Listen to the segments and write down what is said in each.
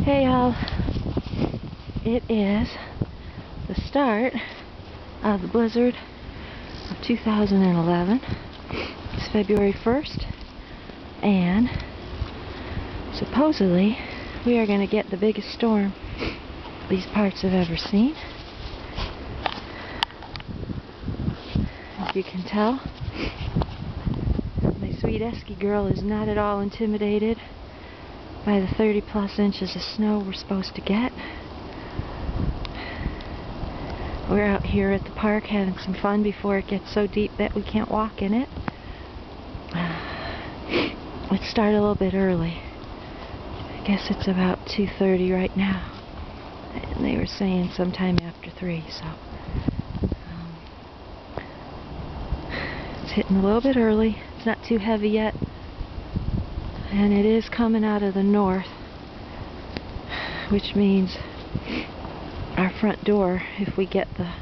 Hey y'all, it is the start of the blizzard of 2011. It's February 1st, and supposedly we are going to get the biggest storm these parts have ever seen. As you can tell, my sweet Esky girl is not at all intimidated by the 30+ inches of snow we're supposed to get. We're out here at the park having some fun before it gets so deep that we can't walk in it. Let's start a little bit early. I guess it's about 2:30 right now, and they were saying sometime after 3, so it's hitting a little bit early. It's not too heavy yet, and it is coming out of the north, which means our front door, if we get the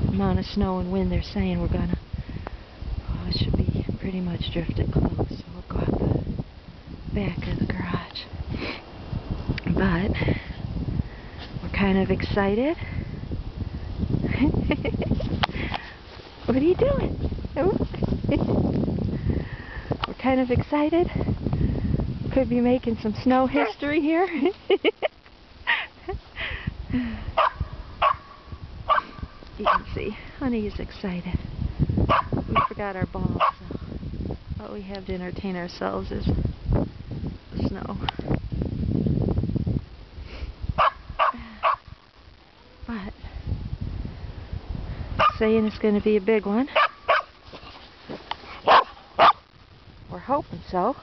amount of snow and wind they're saying we're gonna, it should be pretty much drifted close. So we'll go out the back of the garage. But we're kind of excited. What are you doing? We're kind of excited. Could be making some snow history here. You can see, Honey is excited. We forgot our balls, so all we have to entertain ourselves is the snow. But saying it's going to be a big one. We're hoping so.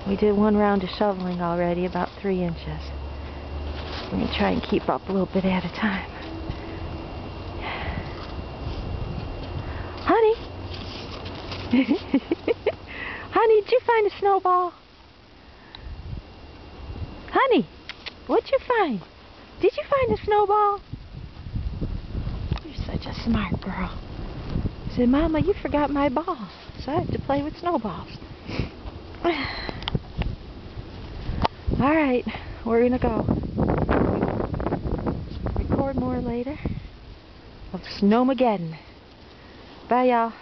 We did one round of shoveling already, about 3 inches. We're going to try and keep up a little bit at a time. Honey! Honey, did you find a snowball? Honey, what'd you find? Did you find a snowball? You're such a smart girl. I said, Mama, you forgot my ball, so I have to play with snowballs. Alright, we're gonna go. Record more later of Snowmageddon. Bye, y'all.